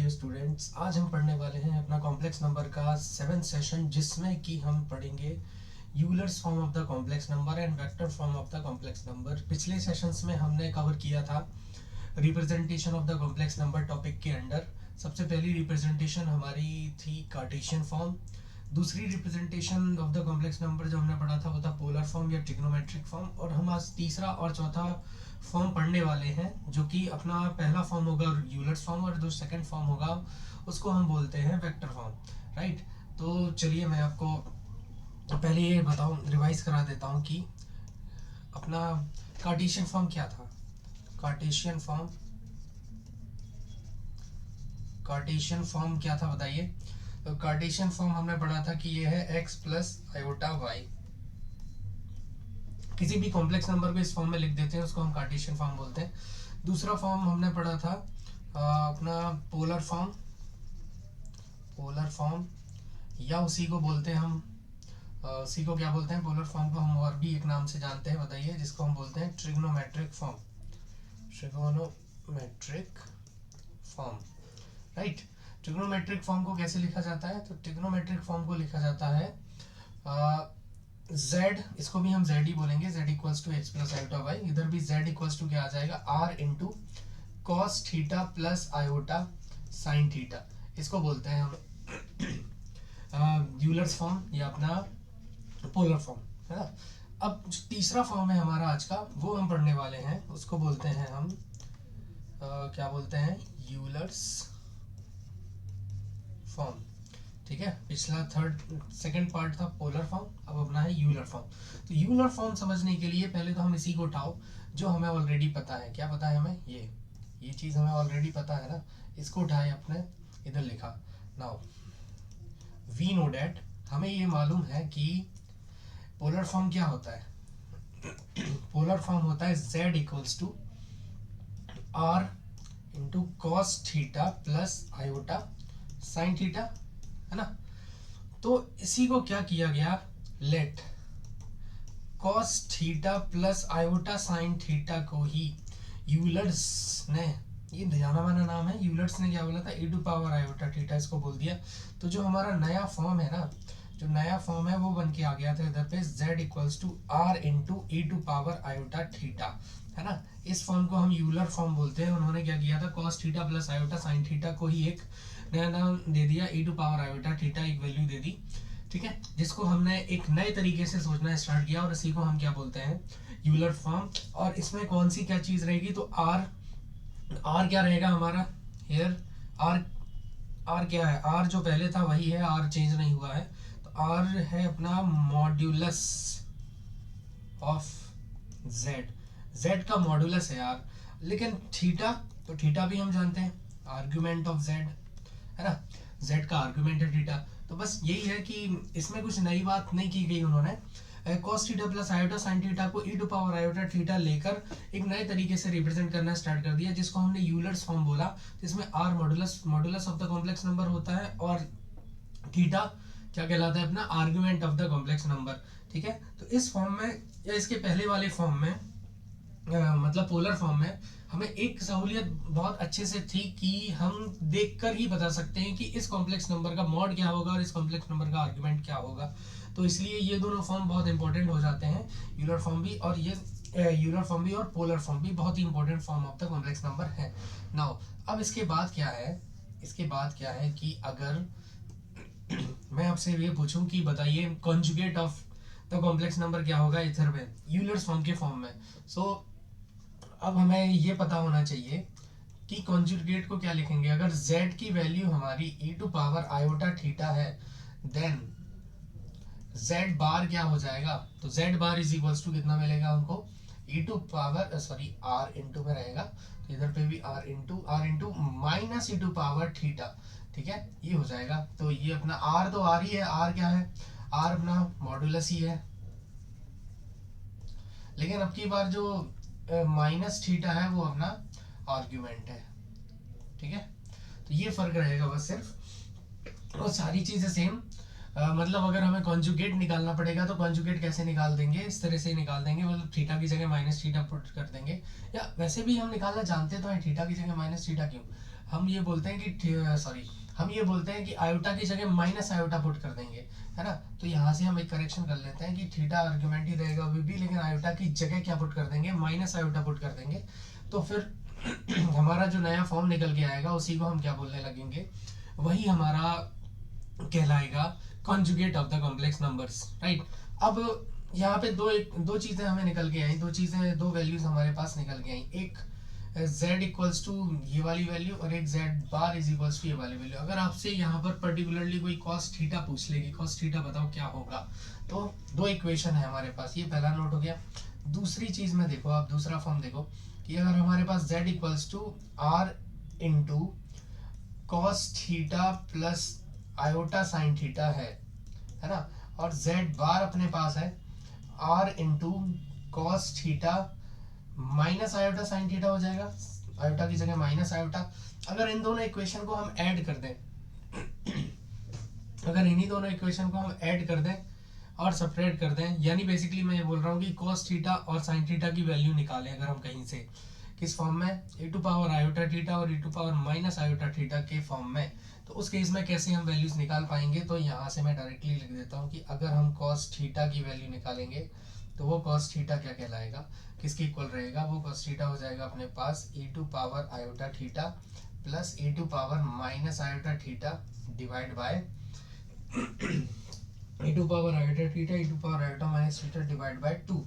Dear students, आज हम पढ़ने वाले हैं अपना कॉम्प्लेक्स नंबर का 7th सेशन, जिसमें कि हम पढ़ेंगे Euler's form of the complex number and vector form of the complex number. पिछले सेशंस में हमने कवर किया था representation of the complex number topic के अंडर। सबसे पहली रिप्रेजेंटेशन हमारी थी कार्टेशियन फॉर्म। दूसरी representation of the complex number जो हमने पढ़ा था वो था पोलर फॉर्म या ट्रिग्नोमेट्रिक फॉर्म। और हम आज तीसरा और चौथा फॉर्म पढ़ने वाले हैं, जो कि अपना पहला फॉर्म होगा यूलर्स फॉर्म और जो सेकंड फॉर्म होगा उसको हम बोलते हैं वेक्टर फॉर्म, राइट। तो चलिए मैं आपको पहले ये बताऊं, रिवाइज करा देता हूं कि अपना कार्टेशियन फॉर्म क्या था। कार्टेशियन फॉर्म क्या था बताइए। तो कार्टेशियन फॉर्म हमने पढ़ा था कि ये है x प्लस आयोटा y। किसी भी कॉम्प्लेक्स नंबर को इस फॉर्म में लिख देते हैं, उसको हम कार्टेशियन फॉर्म बोलते हैं। दूसरा फॉर्म हमने पढ़ा था अपना पोलर फॉर्म या उसी को बोलते हैं हम उसी को क्या बोलते हैं, पोलर फॉर्म को हम और भी एक नाम से जानते हैं, बताइए, जिसको हम बोलते हैं trigonometric form, right. Trigonometric form को कैसे लिखा जाता है? तो ट्रिग्नोमेट्रिक फॉर्म को लिखा जाता है z, इसको भी हम z ही बोलेंगे, z equals to X plus iota Y. इधर भी z इक्वल्स टू क्या आ जाएगा, r into cos theta plus iota sine theta. इसको बोलते हैं हम यूलर्स फॉर्म या अपना पोलर फॉर्म, है ना। अब जो तीसरा फॉर्म है हमारा आज का, वो हम पढ़ने वाले हैं, उसको बोलते हैं हम क्या बोलते हैं, यूलर्स फॉर्म, ठीक है। पिछला सेकंड पार्ट था पोलर फॉर्म, अब अपना है यूलर फॉर्म। तो यूलर फॉर्म समझने के लिए पहले तो हम इसी को उठाओ जो हमें ऑलरेडी पता है। क्या पता है हमें? ये चीज हमें ऑलरेडी पता है ना, इसको उठाए अपने इधर लिखा। नाउ वी नो डैट, हमें ये मालूम है कि पोलर फॉर्म क्या होता है। पोलर फॉर्म होता है z equals to r into cos theta plus iota sine theta, है ना। तो इसी को क्या किया गया, let cos theta plus iota sine theta को ही यूलर्स ने, ये जाना माना नाम है, यूलर्स ने क्या बोला था, e to power iota theta, इसको बोल दिया। तो जो हमारा नया फॉर्म है ना, जो नया फॉर्म है वो बन के आ गया था इधर पे z equals to r into e to power iota theta, है ना। इस फॉर्म को हम यूलर फॉर्म बोलते हैं। उन्होंने क्या किया था, cos theta plus iota sine theta को ही एक नया नाम दे दिया, e to power iota theta, एक वैल्यू दे दी, ठीक है, जिसको हमने एक नए तरीके से सोचना स्टार्ट किया और इसी को हम क्या बोलते हैं, यूलर फॉर्म। और इसमें कौन सी क्या चीज रहेगी, तो r क्या रहेगा हमारा हियर, r क्या है, r जो पहले था वही है, r चेंज नहीं हुआ है। तो r है अपना मॉड्यूलस ऑफ z का मॉड्यूलस है r। लेकिन थीटा, तो थीटा भी हम जानते हैं, आर्ग्यूमेंट ऑफ z, है ना, z का आर्ग्यूमेंट है थीटा। तो बस यही है कि इसमें कुछ नई बात नहीं की गई उन्होंने। cos theta plus iota sine theta को e to power iota theta लेकर एक नए तरीके से रिप्रेजेंट करना स्टार्ट कर दिया, जिसको हमने यूलर्स फॉर्म बोला, जिसमें r modulus of the complex number होता है और थीटा क्या कहलाता है, अपना argument of the complex number, ठीक है। तो इस फॉर्म में या इसके पहले वाले फॉर्म में मतलब पोलर फॉर्म में हमें एक सहूलियत बहुत अच्छे से थी कि हम देखकर ही बता सकते हैं कि इस कॉम्प्लेक्स नंबर का मॉड क्या होगा और इस कॉम्प्लेक्स नंबर का आर्गुमेंट क्या होगा। तो इसलिए ये दोनों फॉर्म बहुत इंपॉर्टेंट हो जाते हैं, यूलर फॉर्म भी और यूलर फॉर्म भी, और पोलर फॉर्म भी बहुत ही important form of the complex number है। नाउ अब इसके बाद क्या है कि अगर मैं आपसे ये पूछूं कि बताइए conjugate of the complex number क्या होगा इधर में, यूलर्स फॉर्म के फॉर्म में। सो अब हमें ये पता होना चाहिए कि कॉन्जुगेट को क्या लिखेंगे। अगर z की वैल्यू हमारी e to power iota theta है, देन z बार क्या हो जाएगा, तो z bar is equals to कितना मिलेगा हमको, e to power r into में रहेगा, तो इधर पे भी r into minus e to power theta, ठीक है, ये हो जाएगा। तो ये अपना r तो r ही है, r क्या है, r अपना मॉड्यूलस ही है, लेकिन अब की बार जो माइनस थीटा है वो अपना आर्ग्यूमेंट है, ठीक है। तो ये फर्क रहेगा बस सिर्फ, और सारी चीजें सेम मतलब अगर हमें कॉन्जुगेट निकालना पड़ेगा तो कॉन्जुगेट कैसे निकाल देंगे, इस तरह से ही निकाल देंगे, मतलब थीटा की जगह माइनस थीटा पुट कर देंगे। या वैसे भी हम निकालना जानते तो है, थीटा की जगह माइनस थीटा क्यों, हम ये बोलते हैं कि सॉरी हम ये बोलते हैं कि आयोटा की जगह माइनस आयोटा पुट कर देंगे, है ना। तो यहाँ से हम एक करेक्शन कर लेते हैं कि थीटा आर्ग्यूमेंट ही रहेगा अभी भी, लेकिन आयोटा की जगह क्या पुट कर देंगे, माइनस आयोटा पुट कर देंगे। तो फिर हमारा जो नया फॉर्म निकल के आएगा उसी को हम क्या बोलने लगेंगे, वही हमारा कहलाएगा conjugate of the complex numbers, right. अब यहाँ पे दो चीजें हमें निकल के आई, दो वैल्यूज हमारे पास निकल के आई, एक z इक्वल्स टू ये वाली वैल्यू और एक z bar is equals to ये वाली वैल्यू। अगर आपसे यहाँ पर पर्टिकुलरली कोई cos थीटा पूछ लेगी, cos थीटा बताओ क्या होगा, तो दो इक्वेशन है हमारे पास, ये पहला नोट हो गया। दूसरी चीज में देखो, आप दूसरा फॉर्म देखो कि अगर हमारे पास z equals to r into cos theta plus iota sine theta है ना, और z बार अपने पास है r into cos theta minus iota sine theta हो जाएगा, आयोटा की जगह माइनस आयोटा। अगर इन दोनों इक्वेशन को हम ऐड कर दें अगर इन्हीं दोनों इक्वेशन को हम ऐड कर दें और सेपरेट कर दें, यानी बेसिकली मैं ये बोल रहा हूँ कि cos थीटा और sin थीटा की वैल्यू निकालें अगर हम कहीं से, किस फॉर्म में, e to power iota theta और e to power minus iota theta के फॉर्म में, तो उस केस में कैसे हम वैल्यूज निकाल पाएंगे। तो यहाँ से मैं डायरेक्टली लिख देता हूँ कि अगर हम cos थीटा की वैल्यू निकालेंगे तो वो cos थीटा क्या कहलाएगा, किसके इक्वल रहेगा, वो cos थीटा हो जाएगा अपने पास e to power iota theta plus e to power minus iota theta divide by e to power iota theta e to power iota minus theta divide by 2।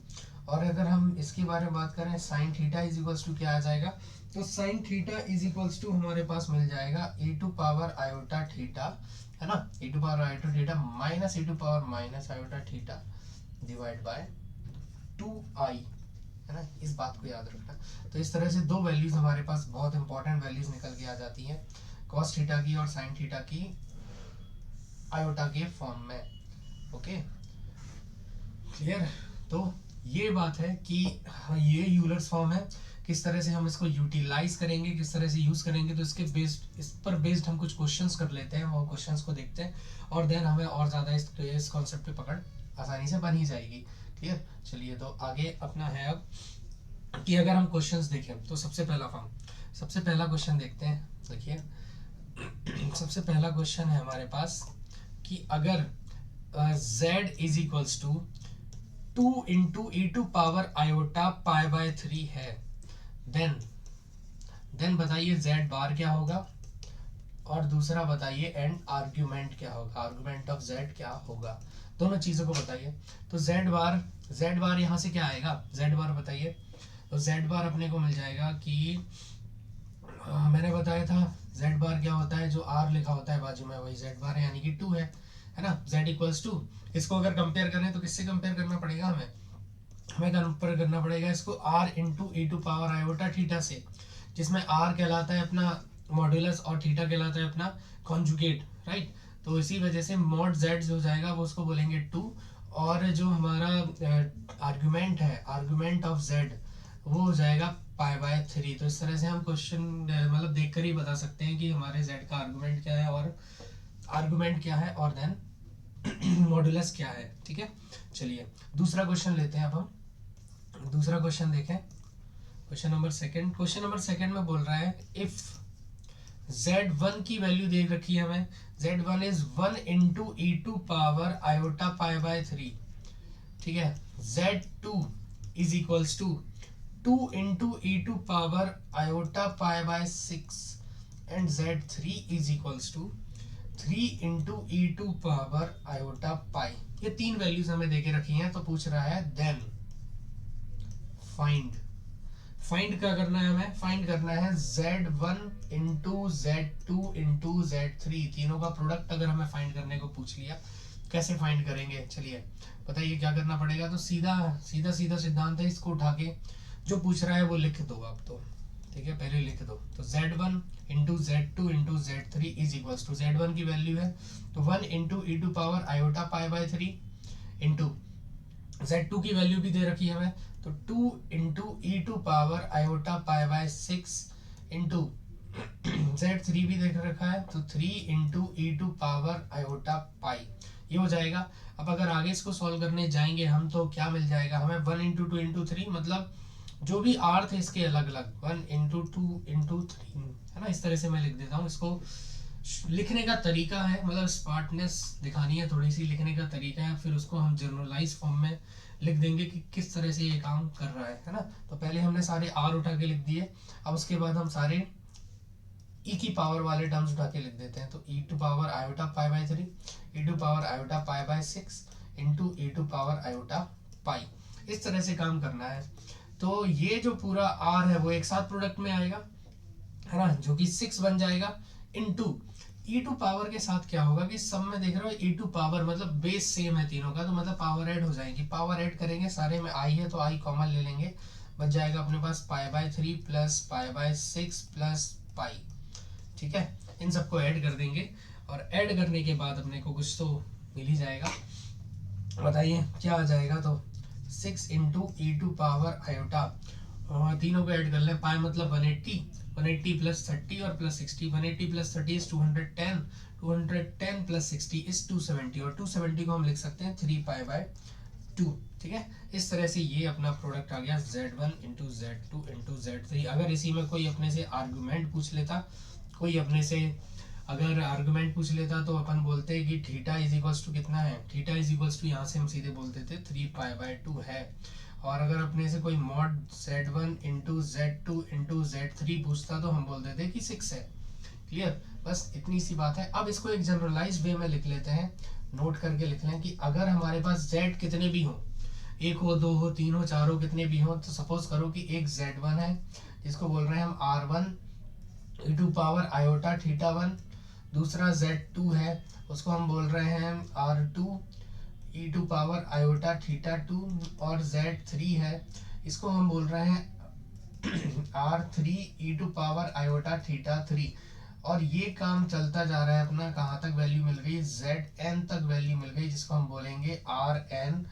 और अगर हम इसके बारे में बात करें sin theta is equals to क्या आ जाएगा, तो sin theta is equals to हमारे पास मिल जाएगा e to power iota theta, है ना, e to power iota theta minus e to power minus iota theta divide by 2i, है ना, इस बात को याद रखना। तो इस तरह से दो वैल्यूज हमारे पास बहुत इंपॉर्टेंट वैल्यूज निकल के आ जाती हैं, cos थीटा की और sin थीटा की आयोटा के फॉर्म में। Okay clear. तो ये बात है कि ये यूलर्स फॉर्म है, किस तरह से हम इसको यूटिलाइज करेंगे, किस तरह से यूज करेंगे, तो इसके बेस्ड, इस पर बेस्ड हम कुछ क्वेश्चंस कर लेते हैं, वो क्वेश्चंस को देखते हैं और देन हमें और ज्यादा इस कॉन्सेप्ट पे पकड़ आसानी से बन ही जाएगी। क्लियर। चलिए तो आगे अपना है अब कि अगर हम क्वेश्चंस देखें तो सबसे पहला क्वेश्चन देखते हैं। देखिए सबसे पहला क्वेश्चन है हमारे पास कि अगर z is equals to 2 into e to power iota pi by 3 है, देन बताइए z बार क्या होगा और दूसरा बताइए एंड आर्ग्यूमेंट क्या होगा, आर्ग्यूमेंट ऑफ z क्या होगा, दोनों चीजों को बताइए। तो z बार यहाँ से क्या आएगा, z बार बताइए। तो z बार अपने को मिल जाएगा कि मैंने बताया था z बार क्या होता है, जो r लिखा होता है बाजू में वही z बार है, यानी कि 2 है ना, z इक्वल्स 2। इसको अगर कंपेयर करें तो किससे कंपेयर करना पड़ेगा, हमें कंपेयर करना पड़ेगा इसको r into e to power iota theta से, जिसमें r कहलाता है अपना मॉड्यूलस और थीटा कहलाता है अपना कॉन्जुगेट, राइट। तो इसी वजह से मॉड z जो हो जाएगा वो उसको बोलेंगे 2, और जो हमारा आर्गुमेंट है, आर्गुमेंट ऑफ z वो हो जाएगा पाई बाय 3। तो इस तरह से हम क्वेश्चन मतलब देखकर ही बता सकते हैं कि हमारे z का आर्गुमेंट क्या है और आर्गुमेंट क्या है और देन मॉड्यूलस क्या है। ठीक है, चलिए दूसरा क्वेश्चन लेते हैं। अब हम दूसरा क्वेश्चन देखें, क्वेश्चन नंबर सेकंड में बोल रहा है इफ z1 की वैल्यू दे रखी है हमें, z1 is 1 into e to power iota pi by 3, ठीक है। z2 is equals to 2 into e to power iota pi by 6 and z3 is equals to 3 into e to power iota pi. ये तीन values हमें देके रखी हैं, तो पूछ रहा है देन फाइंड क्या करना है, हमें फाइंड करना है z1 into z2 into z3, तीनों का प्रोडक्ट अगर हमें फाइंड करने को पूछ लिया, कैसे फाइंड करेंगे, चलिए बताइए क्या करना पड़ेगा। तो सीधा सिद्धांत है, इसको उठा के जो पूछ रहा है वो लिख दो आप, तो ठीक है पहले लिख दो। तो z1 into z2 into z3 is equals to, z1 की वैल्यू है तो 1 into e to power iota pi by 3 into z2 की वैल्यू भी दे रखी है हमें, तो 2 into e to power iota pi by 6 into z3 भी देख रखा है तो 3 into e to power iota pi. ये हो जाएगा। अब अगर आगे इसको सॉल्व करने जाएंगे हम तो क्या मिल जाएगा हमें, 1 × 2 × 3, मतलब जो भी आर थे इसके अलग अलग, 1 × 2 × 3 है ना। इस तरह से मैं लिख देता हूँ इसको। लिखने का तरीका है, मतलब स्मार्टनेस दिखानी है थोड़ी सी, लिखने का तरीका है, फिर उसको हम जनरलाइज फॉर्म में लिख देंगे कि किस तरह से ये काम कर रहा है ना। तो पहले हमने सारे आर उठा के लिख दिए, अब उसके बाद हम सारे ई की पावर वाले टर्म्स उठा के लिख देते हैं। तो e to power iota pi by 3, e to power iota pi by 6 into e to power iota pi, इस तरह से काम करना है। तो ये जो पूरा r है वो एक साथ प्रोडक्ट में आएगा है ना, जो कि 6 बन जाएगा, इनटू e टू पावर के साथ क्या होगा कि सब में देख रहे हो e टू पावर मतलब बेस सेम है तीनों का, तो मतलब पावर ऐड हो जाएगी। पावर ऐड करेंगे, सारे में i है तो i कॉमन ले लेंगे, बच जाएगा अपने पास pi by 3 plus pi by 6 plus pi. ठीक है, इन सबको ऐड कर देंगे और ऐड करने के बाद अपने को कुछ तो मिल ही जाएगा। बताइए क्या आ जाएगा, तो 6 into e to power iota, तीनों को ऐड कर लें, पाई मतलब 180, 180 प्लस 30 और plus 60, 180 plus 30 is 210, 210 plus 60 is 270, और 270 को हम लिख सकते हैं 3 पाई बाय 2। ठीक है, इस तरह से ये अपना प्रोडक्ट आ गया Z1 into Z2 into Z3। अगर इसी में कोई अपने से आर्गुमेंट पूछ लेता, कोई अपने से अगर आर्गुमेंट पूछ लेता तो अपन बोलते हैं कि थीटा इज इक्वल्स टू कितना है, थीटा इज इक्वल्स टू यहाँ से हम सीधे बोलते थे 3 पाई बाय 2 है। और अगर अपने से कोई mod Z1 into Z2 into Z3 पूछता तो हम बोलते थे कि 6 है। क्लियर, बस इतनी सी बात है। अब इसको एक जनरलाइज वे में लिख लेते हैं, नोट करके लिख लें कि अगर हमारे पास Z कितने भी हो, 1 हो 2 हो 3 हो 4 हो, कितने भी हो, तो सपोज करो कि एक Z1 है जिसको बोल रहे हैं हम R1 e to power iota theta 1, दूसरा Z2 है उसको हम बोल रहे हैं R2 e to power iota theta 2, और Z3 है इसको हम बोल रहे हैं R3 e to power iota theta 3। और ये काम चलता जा रहा है अपना, कहाँ तक वैल्यू मिल गई, Zn तक वैल्यू मिल गई, जिसको हम बोलेंगे Rn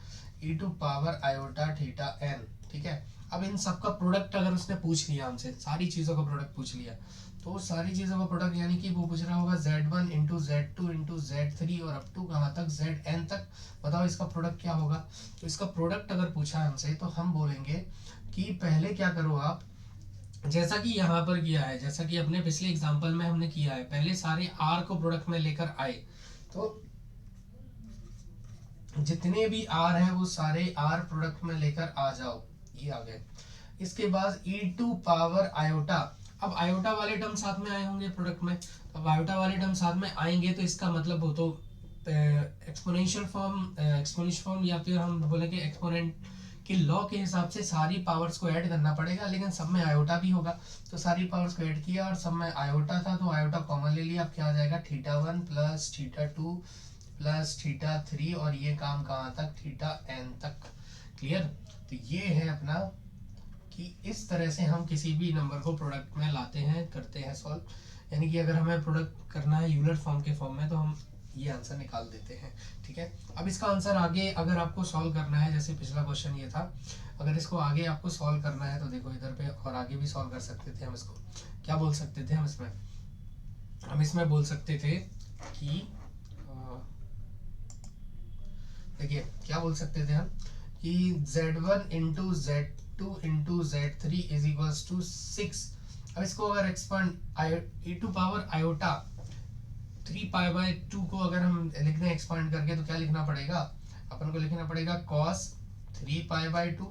e to power iota theta n। ठीक है, अब इन सब का प्रोडक्ट अगर उसने पूछ लिया हमसे, सारी चीज़ों का प्रोडक्ट पूछ लिया, तो सारी चीज़ों का प्रोडक्ट यानी कि वो पूछ रहा होगा Z1 into Z2 into Z3 और अप टू कहाँ तक Zn तक। बताओ इसका प्रोडक्ट क्या होगा। तो इसका प्रोडक्ट अगर पूछा हमसे तो हम बोलेंगे कि पहले क्या करो आप, जैसा कि यहाँ पर किया है, जैसा कि अपने पिछले एग्जाम्पल में हमने किया है, पहले सारे R को प्रोडक्ट में लेकर आए, तो जितने भी R हैं वो सारे R प्रोडक्ट में लेकर आ जाओ, ये आ गए। इसके बाद e टू पावर आयोटा, अब आयोटा वाले टर्म साथ में आए होंगे प्रोडक्ट में, अब आयोटा वाले टर्म साथ में आएंगे तो इसका मतलब हो तो एक्सपोनेंशियल फॉर्म या फिर हम बोलेंगे एक्सपोनेंट के लॉ के हिसाब से सारी पावर्स को ऐड करना पड़ेगा, लेकिन सब में आयोटा भी होगा, तो सारी पावर्स को ऐड किया और सब में आयोटा था तो आयोटा कॉमन ले लिया। अब क्या आ जाएगा, theta 1 plus theta 2 plus theta 3, और ये काम कहाँ तक, थीटा n तक। क्लियर, तो ये है अपना कि इस तरह से हम किसी भी नंबर को प्रोडक्ट में लाते हैं, करते हैं सॉल्व। यानी कि अगर हमें प्रोडक्ट करना है यूलर फॉर्म के फॉर्म में तो हम ये आंसर निकाल देते हैं। ठीक है, अब इसका आंसर आगे अगर आपको सॉल्व करना है, जैसे पिछला क्वेश्चन ये था, अगर इसको आगे आपको सॉल्व करना है तो देखो इधर पे और आगे भी सॉल्व कर सकते थे हम। इसको क्या बोल सकते थे हम इसमें बोल सकते थे कि देखिए क्या बोल सकते थे हम कि Z1 into Z2 into Z3 is equals to 6। अब इसको अगर expand e to power iota 3 pi by 2 को अगर हम लिखने एक्सपांड करके तो क्या लिखना पड़ेगा, अपन को लिखना पड़ेगा cos 3 पाई बाय 2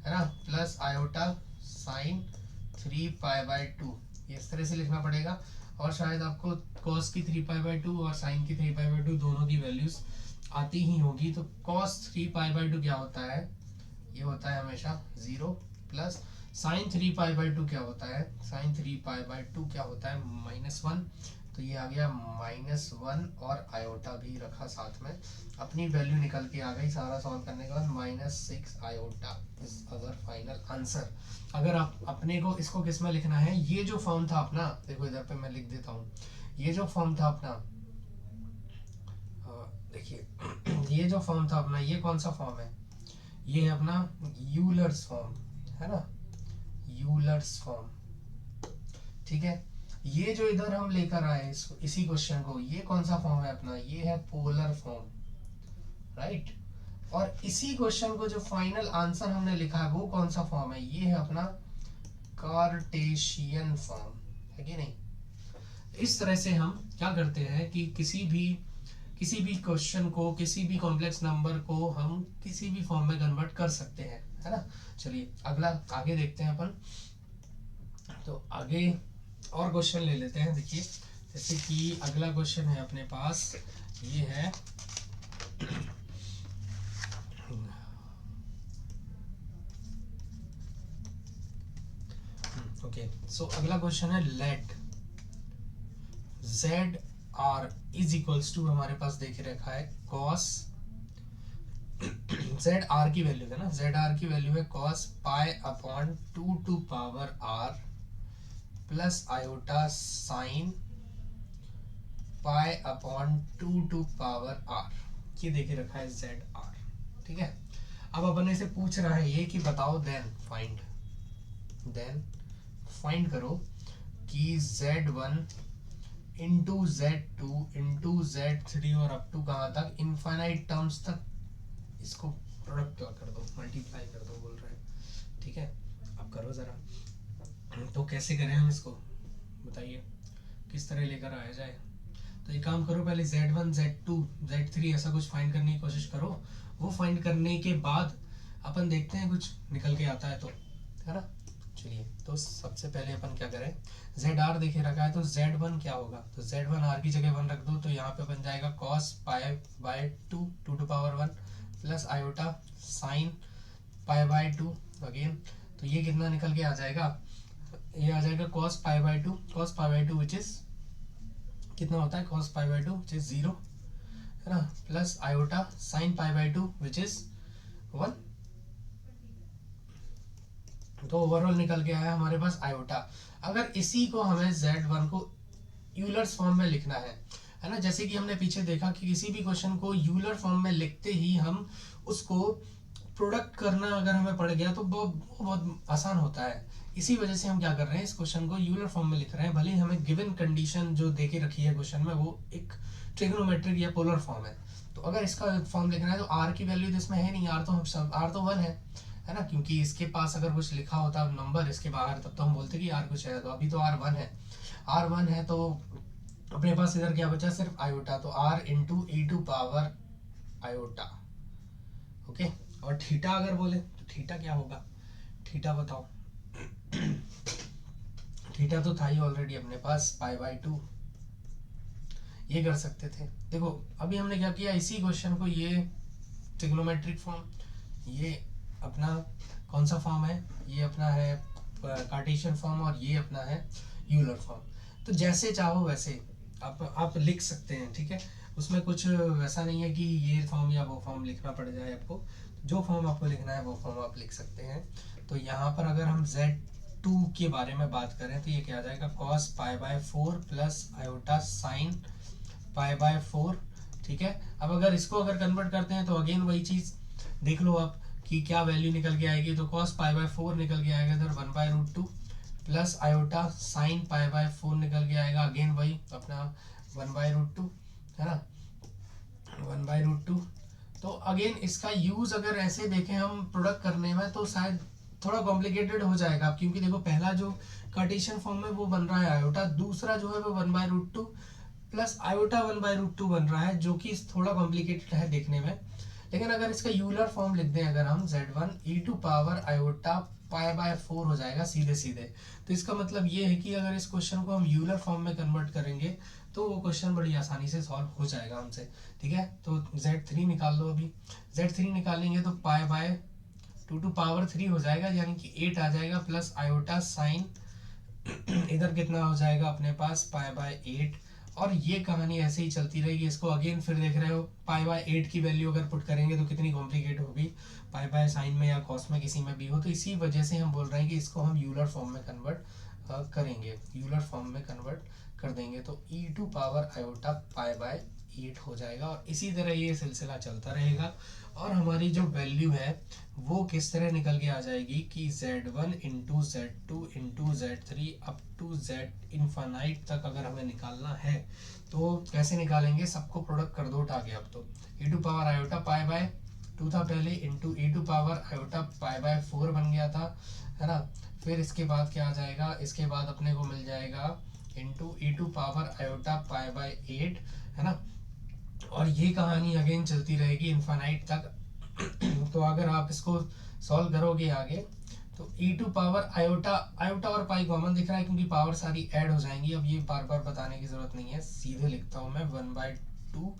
है ना, plus iota sign 3 pi by 2, इस तरह से लिखना पड़ेगा। और शायद आपको cos की 3 पाई बाय 2 और साइन की 3 पाई बाय 2 दोनों की वैल्यूज आती ही होगी। तो cos 3 पाई बाय 2 क्या होता है, ये होता है हमेशा 0, प्लस साइन 3 पाई बाय 2 क्या होता है, साइन 3 पाई बाय 2 क्या होता है -1, तो ये आ गया -1 और आयोटा भी रखा साथ में, अपनी वैल्यू निकल के आ गई सारा सॉल्व करने के बाद, -6 iota is our final answer. अगर आप अपने को इसको किस में लिखना है, ये जो फॉर्म था अपना, देखो इधर पे मैं लिख देता हूँ, ये जो फॉर्म था अपना, देखिए ये जो फॉर्म था अपना, ये कौन सा फॉर्म है, ये है अपना यूलर्स फॉर्म है ना, यूलर्स फॉर्म। ठीक है, ये जो इधर हम लेकर आए इसको, इसी क्वेश्चन को, ये कौन सा फॉर्म है अपना, ये है पोलर फॉर्म, राइट। और इसी क्वेश्चन को जो फाइनल आंसर हमने लिखा है वो कौन सा फॉर्म है, ये है अपना कार्टेशियन फॉर्म, है कि नहीं। इस तरह से हम क्या करते हैं कि किसी भी क्वेश्चन को, किसी भी कॉम्प्लेक्स नंबर को हम किसी भी फॉर्म में कन्वर्ट कर सकते हैं, है ना। चलिए अगला आगे देखते हैं अपन। तो आगे और क्वेश्चन ले लेते हैं। देखिए जैसे कि अगला क्वेश्चन है अपने पास, ये है ओके, सो अगला क्वेश्चन है let z r is equals to, हमारे पास देख रखा है कॉस जेड आर की वैल्यू है ना, जेड आर की वैल्यू है cos pi upon 2 to power r plus iota sine pi upon 2 to power r, ये देखे रखा है जेड आर, ठीक है। अब अपन से पूछ रहा है ये कि बताओ देन फाइंड करो कि Z1 into Z2 into Z3 और अप टू कहाँ तक, इनफाइनाइट टर्म्स तक इसको प्रोडक्ट कर दो, मल्टीप्लाई कर दो बोल रहे हैं, ठीक है। अब करो जरा, तो कैसे करें हम इसको, बताइए किस तरह लेकर आया जाए। तो एक काम करो, पहले Z1 Z2 Z3 ऐसा कुछ फाइंड करने की कोशिश करो, वो फाइंड करने के बाद अपन देखते हैं कुछ निकल के आता है तो, है ना। चलिए तो सबसे पहले अपन क्या करें, जेड आर देखे रखा है तो Z1 क्या होगा, तो Z1 आर की जगह 1 रख दो, तो यहाँ पे बन जाएगा cos pi by 2 to power 1 plus iota sine pi by 2 again, तो ये कितना निकल के आ जाएगा, ये आ जाएगा cos pi by 2 which is कितना होता है, cos pi by 2 which is 0, है ना, plus iota sine pi by 2 which is 1, तो ओवरऑल निकल के आया हमारे पास आयोटा। अगर इसी को हमें Z1 को यूलर्स फॉर्म में लिखना है ना, जैसे कि हमने पीछे देखा कि किसी भी क्वेश्चन को यूलर फॉर्म में लिखते ही हम उसको प्रोडक्ट करना अगर हमें पड़ गया तो वो बहुत आसान होता है। इसी वजह से हम क्या कर रहे हैं, इस क्वेश्चन को यूलर फॉर्म में लिख रहे हैं, भले ही हमें गिवन कंडीशन जो दे के रखी है क्वेश्चन में वो एक ट्रिग्नोमेट्रिक या पोलर फॉर्म है। तो अगर इसका फॉर्म लिखना है तो आर की वैल्यू तो इसमें है नहीं, आर तो 1 है ना, क्योंकि इसके पास अगर कुछ लिखा होता नंबर इसके बाहर तब तो हम बोलते कि आर कुछ है, तो अभी तो आर 1 है तो अपने पास इधर क्या बचा, सिर्फ आयोटा, तो r into e to power iota, okay. और थीटा अगर बोले तो थीटा क्या होगा, थीटा बताओ। थीटा तो था ही ऑलरेडी अपने पास पाई बाय 2, ये कर सकते थे। देखो अभी हमने क्या किया, इसी क्वेश्चन को, ये ट्रिग्नोमेट्रिक फॉर्म, ये अपना कौन सा फॉर्म है, ये अपना है कार्टेशियन फॉर्म और ये अपना है यूलर फॉर्म। तो जैसे चाहो वैसे आप लिख सकते हैं, ठीक है। उसमें कुछ वैसा नहीं है कि ये फॉर्म या वो फॉर्म लिखना पड़ जाए आपको, जो फॉर्म आपको लिखना है वो फॉर्म आप लिख सकते हैं। तो यहाँ पर अगर हम Z2 के बारे में बात करें तो ये क्या आ जाएगा, cos pi by 4 plus iota sine pi by 4, ठीक है। अब अगर इसको अगर कन्वर्ट करते हैं तो अगेन वही चीज देख लो आप कि क्या वैल्यू निकल के आएगी, तो cos पाई बाय 4 निकल के आएगा इधर 1/√2 plus iota sine pi by 4 निकल के आएगा, अगेन वही अपना 1/√2, है ना, 1/√2। तो अगेन इसका यूज अगर ऐसे देखें हम प्रोडक्ट करने में तो शायद थोड़ा कॉम्प्लिकेटेड हो जाएगा, क्योंकि देखो पहला जो कार्टेशियन फॉर्म है वो बन रहा है आयोटा, दूसरा जो है वो 1/√2 प्लस आयोटा 1/√2 बन रहा है, जो कि थोड़ा कॉम्प्लिकेटेड है देखने में। लेकिन अगर इसका यूलर फॉर्म लिख दें अगर हम, Z1 e to power iota pi by 4 हो जाएगा सीधे सीधे। तो इसका मतलब ये है कि अगर इस क्वेश्चन को हम यूलर फॉर्म में कन्वर्ट करेंगे तो वो क्वेश्चन बड़ी आसानी से सॉल्व हो जाएगा हमसे, ठीक है। तो Z3 निकाल लो, अभी Z3 निकालेंगे तो पाई बाय 2 टू पावर 3 हो जाएगा, यानी कि 8 आ जाएगा, प्लस आयोटा साइन इधर कितना हो जाएगा अपने पास पाई बाय 8, और ये कहानी ऐसे ही चलती रहेगी। इसको अगेन फिर देख रहे हो, पाई बाय 8 की वैल्यू अगर पुट करेंगे तो कितनी कॉम्प्लिकेट होगी, पाई बाय साइन में या कॉस में किसी में भी हो। तो इसी वजह से हम बोल रहे हैं कि इसको हम यूलर फॉर्म में कन्वर्ट करेंगे, यूलर फॉर्म में कन्वर्ट कर देंगे। तो e to power iota pi by 8 हो जाएगा। और इसी तरह ये सिलसिला चलता रहेगा और हमारी जो वैल्यू है वो किस तरह निकल के आ जाएगी कि z1 into z2 into z3 up to z infinite तक अगर हमें निकालना है तो कैसे निकालेंगे, सबको प्रोडक्ट कर दो उठा के। अब तो e to power iota pi by 2 था पहले, into e to power iota pi by 4 बन गया था, है ना। फिर इसके बाद क्या आ जाएगा, इसके बाद अपने को मिल जाएगा into e to power iota pi by 8, है ना। और ये कहानी अगेन चलती रहेगी इनफाइनाइट तक। तो अगर आप इसको सॉल्व करोगे आगे तो e to power iota, iota और पाई कॉमन दिख रहा है क्योंकि पावर सारी ऐड हो जाएंगी। अब ये बार बार बताने की जरूरत नहीं है, सीधे लिखता हूँ मैं 1/2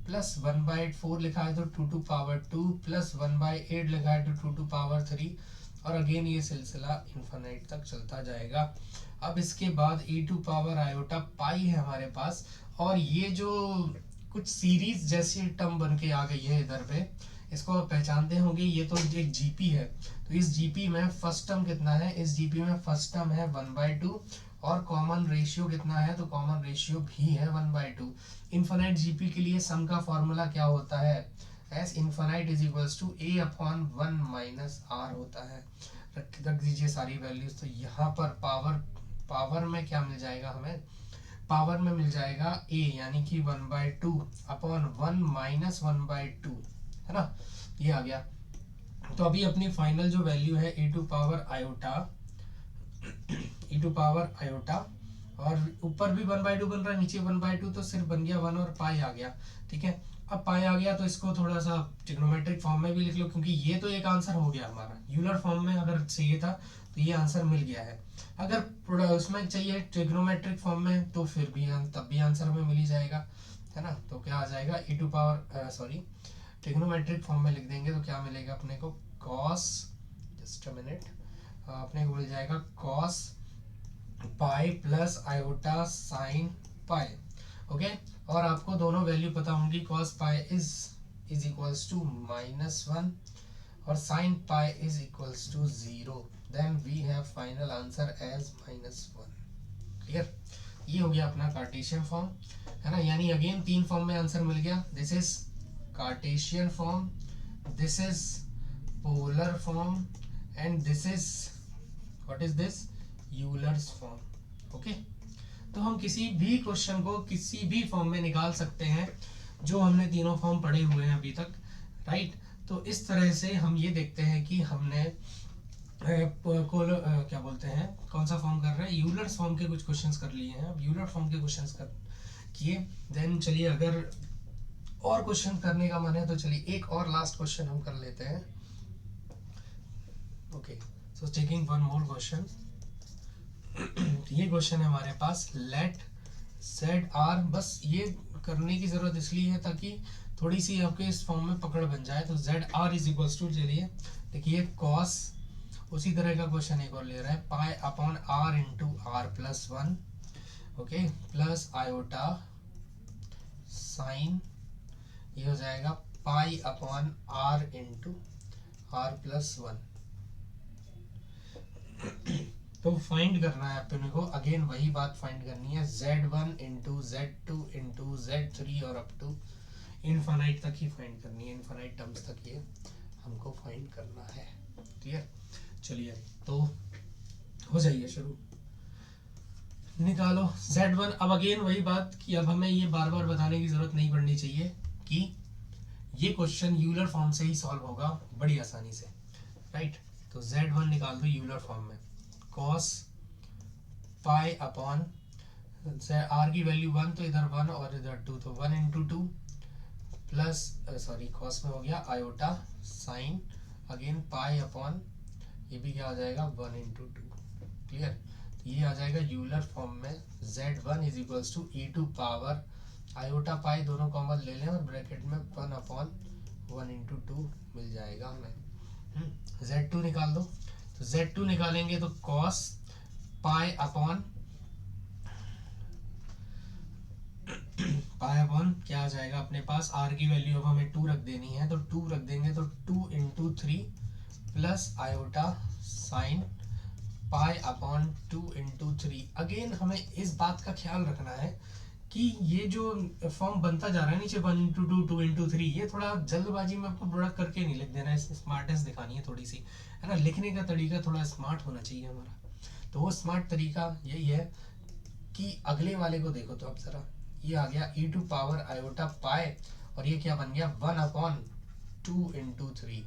प्लस 1/4 लिखा है तो 2 टू पावर 2 प्लस 1/8 लिखा है तो 2 टू पावर 3। और अगेन ये सिलसिला इनफाइनाइट तक चलता जाएगा। अब इसके बाद ई टू पावर आयोटा पाई है हमारे पास, और ये जो कुछ सीरीज जैसी टर्म बन के आ गई है इधर पे, इसको आप पहचानते होंगे, ये तो एक जीपी है। तो इस जीपी में फर्स्ट टर्म कितना है, इस जीपी में फर्स्ट टर्म है 1/2 और कॉमन रेशियो कितना है, तो कॉमन रेशियो भी है 1/2। इनफाइनाइट जीपी के लिए सम का फॉर्मूला क्या होता है, S infinite is equals to a upon 1 minus r होता है। रख दीजिए सारी वैल्यूज। तो यहाँ पर पावर में क्या मिल जाएगा हमें, पावर में मिल जाएगा a यानी कि 1/2 अपॉन 1 माइनस 1/2, है ना, ये आ गया। तो अभी अपनी फाइनल जो वैल्यू है e टू पावर आयोटा और ऊपर भी 1/2 बन रहा है, नीचे 1/2, तो सिर्फ बन गया 1 और पाई आ गया। ठीक है, अब पाई आ गया तो इसको थोड़ा सा ट्रिग्नोमेट्रिक फॉर्म में भी लिख लो, क्योंकि ये तो एक आंसर हो गया हमारा। यूलर फॉर्म में अगर चाहिए था तो ये आंसर मिल गया है। अगर उसमें चाहिए ट्रिग्नोमेट्रिक फॉर्म में तो फिर भी तब भी आंसर में मिल ही जाएगा, है ना। तो क्या आ जाएगा e to power trigonometric form में लिख देंगे तो क्या मिलेगा अपने को, कॉस, जस्ट अ मिनट, अपने को मिल जाएगा cos pi plus iota sine pi. Okay, और आपको दोनों वैल्यू पता होंगी, cos pi is equals to -1 और sine pi is equals to 0। Then we have final answer as -1। Clear, ये हो गया अपना कार्टेशियन फॉर्म, है ना। यानी अगेन 3 फॉर्म में आंसर मिल गया। This is Cartesian form, this is polar form and this is what is this, Euler's form. Okay, तो हम किसी भी क्वेश्चन को किसी भी फॉर्म में निकाल सकते हैं जो हमने तीनों फॉर्म पढ़े हुए हैं अभी तक, राइट। तो इस तरह से हम ये देखते हैं कि हमने क्या बोलते हैं, कौन सा फॉर्म कर रहे हैं, यूलर्स फॉर्म के कुछ क्वेश्चंस कर लिए हैं। अब यूलर फॉर्म के क्वेश्चंस कर किए, देन चलिए अगर और क्वेश्चन करने का मन है तो चलिए एक और लास्ट क्वेश्चन हम कर लेते हैं। Okay, so taking one more question. ये क्वेश्चन है हमारे पास, लेट सेड आर, बस ये करने की जरूरत इसलिए है ताकि थोड़ी सी आपके इस फॉर्म में पकड़ बन जाए। तो z r is equals to, चलिए देखिए कॉस, उसी तरह का क्वेश्चन एक और ले रहा है, pi upon r into r plus 1, okay, plus iota sine, ये हो जाएगा pi upon r into r plus 1। तो फाइंड करना है अपने को, अगेन वही बात फाइंड करनी है, z1 into z2 into z3 और अप टू इनफाइनाइट तक ही फाइंड करनी है, इनफाइनाइट टर्म्स तक ये हमको फाइंड करना है। क्लियर, चलिए तो हो जाइए शुरू, निकालो z1। अब अगेन वही बात कि अब हमें ये बार बार बताने की जरूरत नहीं पड़नी चाहिए कि ये क्वेश्चन यूलर फॉर्म से ही सॉल्व होगा बड़ी आसानी से, राइट। तो z1 निकाल दो यूलर फॉर्म में, cos पाई अपॉन आर की वैल्यू 1 तो इधर 1 और इधर 2, तो 1 इंटू 2 प्लस cos में हो गया iota sine, again pi upon ये भी क्या हो जाएगा 1 इंटू 2। क्लियर, तो ये आ जाएगा यूलर फॉर्म में, z1 is equals to e to power iota pi, दोनों कॉमन ले लें और ब्रैकेट में 1 अपॉन 1 इंटू 2 मिल जाएगा हमें। z2 निकाल दो, तो z2 निकालेंगे तो cos पाई अपॉन क्या आ जाएगा अपने पास, r की वैल्यू अब हमें 2 रख देनी है, तो 2 रख देंगे तो 2 into 3 plus iota sine pi upon 2 into 3। Again हमें इस बात का ख्याल रखना है कि ये जो फॉर्म बनता जा रहा है नीचे 1 into 2 2 into 3, ये थोड़ा जल्दबाजी में आपको प्रोडक्ट करके नहीं लिख देना है, स्मार्टनेस दिखानी है थोड़ी सी, है ना। लिखने का तरीका थोड़ा स्मार्ट होना चाहिए हमारा। तो वो स्मार्ट तरीका यही है कि अगले वाले को देखो तो अब जरा, ये आ गया e⁻i⁴ और ये क्या बन गया 1/2 into 3,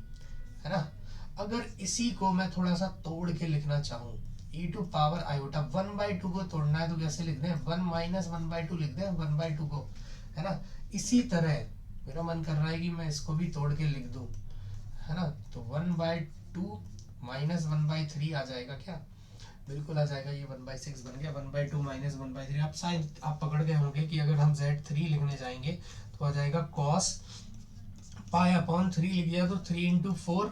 है ना। अगर इसी को मैं थोड़ा सा तोड़ के लिखना चाहूँ, e⁻i⁴ 1/2 को तोड़ना है तो कैसे लिख दें, 1 - 1/2 लिख दें 1/2 को, है ना। इसी तरह मेरा मन कर रहा है कि मैं इसको भी तोड़ के लिख दूं, है ना। तो 1/2 - 1/3 आ जाएगा क्या, बिल्कुल आ जाएगा। ये 1/6 बन गया, 1/2 - 1/3। आप शायद आप पकड़ गए होंगे कि अगर हम Z3 लिखने जाएंगे तो आ जाएगा cos π/3 लिख दिया तो 3 into 4,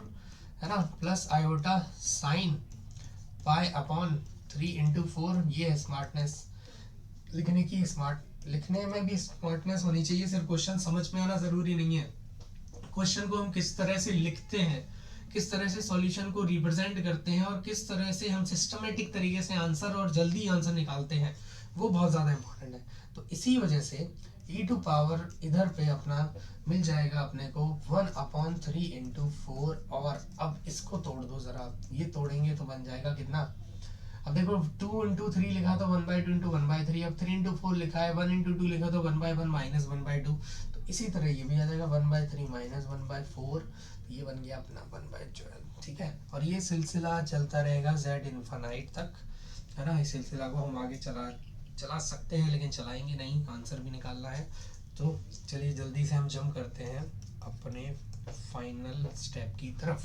है ना, प्लस आयोटा साइन π/3 into 4। ये है स्मार्टनेस लिखने की। स्मार्ट लिखने में भी स्मार्टनेस होनी चाहिए, सिर्फ क्वेश्चन समझ में आना जरूरी नहीं है। क्वेश्चन को हम किस तरह से लिखते हैं, किस तरह से सॉल्यूशन को रिप्रेजेंट करते हैं और किस तरह से हम सिस्टमेटिक तरीके से आंसर और जल्दी आंसर निकालते हैं, वो बहुत ज़्यादा इंपॉर्टेंट है। तो इसी वजह से e⁻ इधर पे अपना मिल जाएगा अपने को 1/3 into 4। और अब इसको तोड़ दो जरा, ये तोड़ेंगे तो बन जाएगा कितना, अब देखो 2 into 3 लिखा तो 1/2 into 1/3, अब 3 into 4 लिखा है, 1 into 2 लिखा तो 1/1 - 1/2। तो इसी तरह ये भी आ जाएगा 1/3 - 1/4, ये बन गया अपना 1/12, ठीक है। और ये सिलसिला चलता रहेगा Z इनफाइनाइट तक, है ना। इस सिलसिला को हम आगे चला सकते हैं, लेकिन चलाएंगे नहीं, आंसर भी निकालना है। तो चलिए जल्दी से हम जंप करते हैं अपने फाइनल स्टेप की तरफ।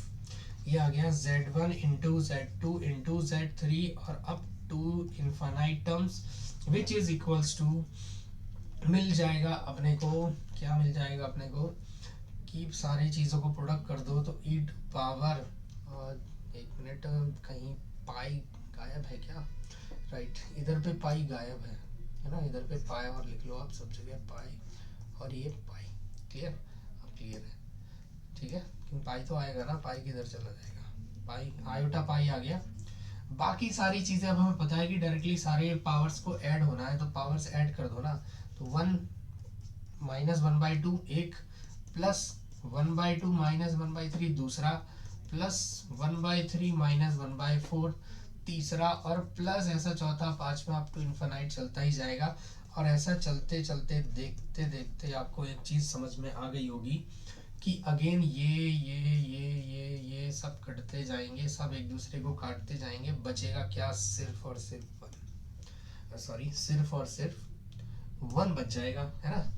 ये आ गया Z1 into Z2 into Z3 और up to infinite terms which is equals to, मिल जाएगा अपने को, क्या मिल जाएगा अपने को कि सारी चीज़ों को प्रोडक्ट कर दो तो e⁻, एक मिनट, कहीं पाई गायब है क्या, राइट, इधर पे पाई गायब है ना, इधर पे पाई और लिख लो आप, सब जगह पाई और ये पाई, क्लियर, अब क्लियर है, ठीक है। क्योंकि पाई तो आएगा ना, पाई किधर चला जाएगा, पाई आयोटा पाई आ गया। बाकी सारी चीज़ें अब हमें पता है कि डायरेक्टली सारे पावर्स को ऐड होना है, तो पावर्स ऐड कर दो ना। तो 1 - 1/2 एक, प्लस 1/2 - 1/3 दूसरा, प्लस 1/3 - 1/4 तीसरा, और प्लस ऐसा चौथा पांचवा अप टू इन्फिनाइट चलता ही जाएगा। और ऐसा चलते चलते देखते देखते आपको एक चीज़ समझ में आ गई होगी कि अगेन ये सब कटते जाएंगे, सब एक दूसरे को काटते जाएंगे, बचेगा क्या, सिर्फ और सिर्फ 1, सॉरी सिर्फ और सिर्फ 1 बच जाएगा, है ना।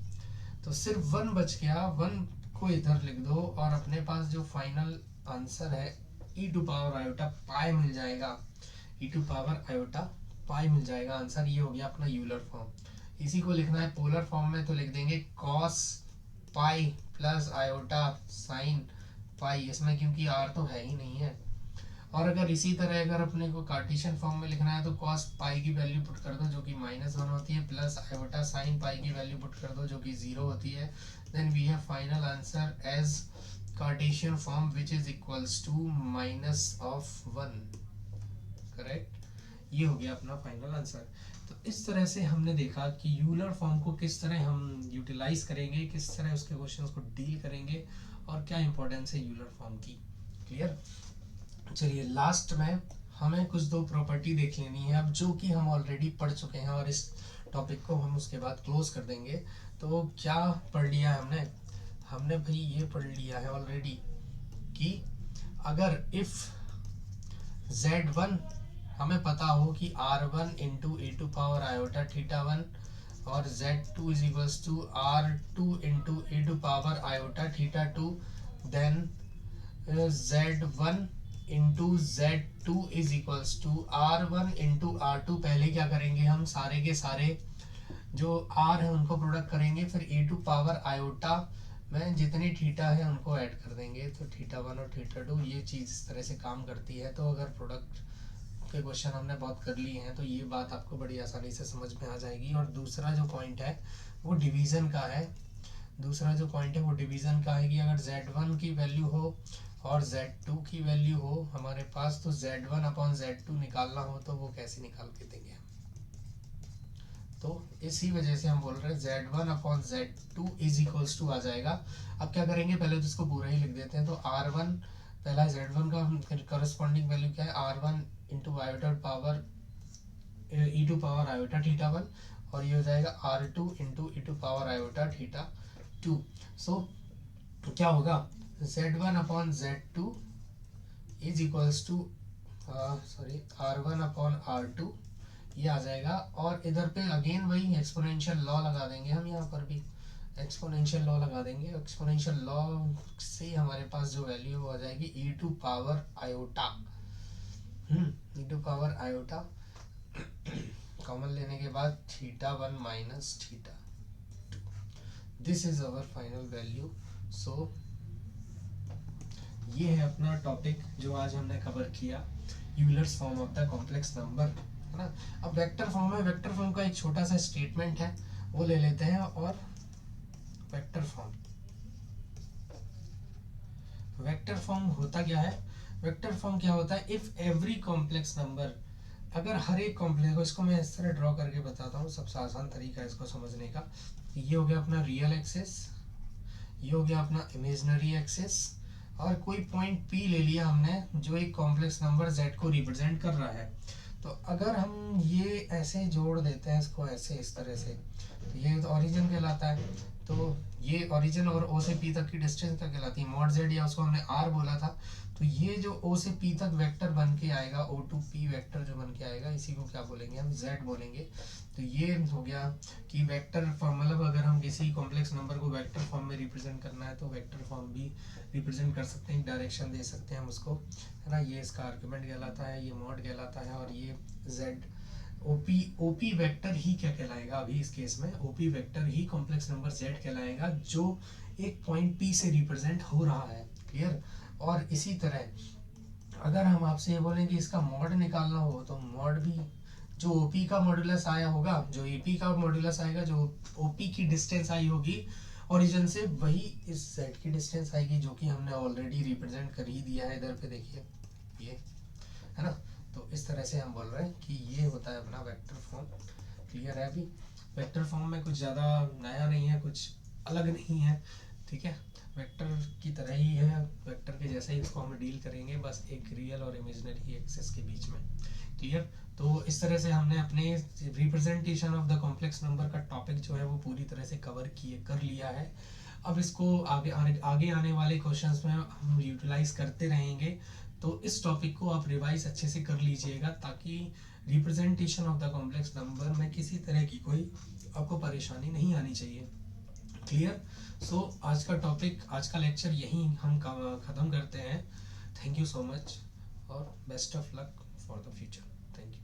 तो सिर्फ 1 बच गया, 1 को इधर लिख दो और अपने पास जो फाइनल आंसर है e⁻i⁴ मिल जाएगा, e⁻i⁴ मिल जाएगा आंसर। ये हो गया अपना यूलर फॉर्म। इसी को लिखना है पोलर फॉर्म में, तो लिख देंगे cos पाई प्लस आयोटा साइन पाई, इसमें क्योंकि r तो है ही नहीं है। और अगर इसी तरह अगर अपने को कार्टेशियन फॉर्म में लिखना है तो cos पाई की वैल्यू पुट कर दो जो कि -1 होती है, प्लस आयोटा साइन पाई की वैल्यू पुट कर दो जो कि 0 होती है। Then we have final answer as Cartesian form which is equals to -1, correct. ये हो गया अपना फाइनल आंसर। तो इस तरह से हमने देखा कि यूलर फॉर्म को किस तरह हम यूटिलाइज करेंगे, किस तरह उसके क्वेश्चंस को डील करेंगे और क्या इंपॉर्टेंस है यूलर फॉर्म की, क्लियर। चलिए लास्ट में हमें कुछ दो प्रॉपर्टी देख लेनी है अब, जो कि हम ऑलरेडी पढ़ चुके हैं और इस टॉपिक को हम उसके बाद क्लोज कर देंगे। तो क्या पढ़ लिया है हमने भाई ये पढ़ लिया है ऑलरेडी कि अगर इफ Z1 हमें पता हो कि R1 into e⁻i⁴ और Z2 is equals to R2 into e⁻i⁴, then Z1 into Z2 is equals to R1 into R2। पहले क्या करेंगे, हम सारे के सारे जो R है उनको प्रोडक्ट करेंगे, फिर e⁻i⁴ में जितनी थीटा है उनको ऐड कर देंगे, तो θ1 और θ2 ये चीज़ इस तरह से काम करती है। तो अगर प्रोडक्ट के क्वेश्चन हमने बहुत कर लिए हैं तो ये बात आपको बड़ी आसानी से समझ में आ जाएगी। और दूसरा जो पॉइंट है वो डिवीज़न का है, कि अगर Z1 की वैल्यू हो और Z2 की वैल्यू हो हमारे पास, तो Z1/Z2 निकालना हो तो वो कैसे निकाल के देंगे। तो इसी वजह से हम बोल रहे हैं Z1/Z2 इज इक्वल्स टू आ जाएगा। अब क्या करेंगे, पहले तो इसको पूरा ही लिख देते हैं। तो R1 पहला Z1 का करस्पॉन्डिंग वैल्यू क्या है, R1 into iota power e to power iota theta 1, और ये हो जाएगा R2 into e to power iota theta 2। So क्या होगा, Z1/Z2 is equals to R1/R2 ये आ जाएगा। और इधर पे अगेन वही एक्सपोनेंशियल लॉ लगा देंगे हम, यहाँ पर भी एक्सपोनेंशियल लॉ लगा देंगे। एक्सपोनेंशियल लॉ से हमारे पास जो वैल्यू वो आ जाएगी e to power iota, e to power iota common लेने के बाद θ1 minus θ2। This is our final value. सो ये है अपना टॉपिक जो आज हमने कवर किया, Euler's form of the complex number, है ना। अब वेक्टर फॉर्म है, वेक्टर फॉर्म का एक छोटा सा स्टेटमेंट है वो ले लेते हैं। और वेक्टर फॉर्म होता क्या है, वेक्टर फॉर्म क्या होता है, इफ एवरी कॉम्प्लेक्स नंबर, अगर हर एक कॉम्प्लेक्स को, इसको मैं इस तरह ड्रॉ करके बताता हूँ, सबसे आसान तरीका है इसको समझने का। ये हो गया अपना रियल एक्सिस, ये हो गया अपना इमेजिनरी एक्सिस, और कोई पॉइंट P ले लिया हमने जो एक कॉम्प्लेक्स नंबर Z को रिप्रेजेंट कर रहा है। तो अगर हम ये ऐसे जोड़ देते हैं इसको ऐसे, इस तरह से, तो ये तो ओरिजिन कहलाता है। तो ये ओरिजिन और O से P तक की डिस्टेंस क्या कहलाती है, मॉड Z, या उसको हमने R बोला था। तो ये जो O से P तक वेक्टर बन के आएगा, O to P वेक्टर जो बन के आएगा, इसी को क्या बोलेंगे हम, Z बोलेंगे। तो ये हो गया कि वेक्टर फॉर्म, मतलब अगर हम किसी कॉम्प्लेक्स नंबर को वेक्टर फॉर्म में रिप्रेजेंट करना है तो वेक्टर फॉर्म भी रिप्रेजेंट कर सकते हैं, डायरेक्शन दे सकते हैं हम उसको, है ना। ये इसका आर्गुमेंट कहलाता है, ये मॉड कहलाता है, और ये Z ओपी वेक्टर ही क्या कहलाएगा, अभी इस केस में ओपी वेक्टर ही कॉम्प्लेक्स नंबर Z कहलाएगा जो एक पॉइंट P से रिप्रेजेंट हो रहा है। क्लियर। और इसी तरह अगर हम आपसे ये बोलें कि इसका मॉड निकालना हो, तो मॉड भी जो OP का मॉड्यूलस आया होगा, जो AP का मॉड्यूलस आएगा, जो OP की डिस्टेंस आई होगी ओरिजिन से, वही इस Z की डिस्टेंस आएगी, जो कि हमने ऑलरेडी रिप्रेजेंट कर ही दिया है। इधर पे देखिए ये, है ना। तो इस तरह से हम बोल रहे हैं कि ये होता है अपना वेक्टर फॉर्म। क्लियर है। अभी वेक्टर फॉर्म में कुछ ज़्यादा नया नहीं है, कुछ अलग नहीं है, ठीक है। वेक्टर की तरह ही है, वेक्टर के जैसे ही इसको हम डील करेंगे, बस एक रियल और इमेजिनरी एक्सिस के बीच में। क्लियर। तो इस तरह से हमने अपने representation of the complex number का टॉपिक जो है वो पूरी तरह से कवर कर लिया है। अब इसको आगे आने वाले क्वेश्चंस में हम यूटिलाइज करते रहेंगे। तो इस टॉपिक को आप रिवाइज अच्छे से कर लीजिएगा, ताकि representation of the complex number में किसी तरह की कोई आपको परेशानी नहीं आनी चाहिए। क्लियर। सो आज का टॉपिक, आज का लेक्चर यहीं हम ख़त्म करते हैं। थैंक यू सो मच और best of luck for the future. Thank you.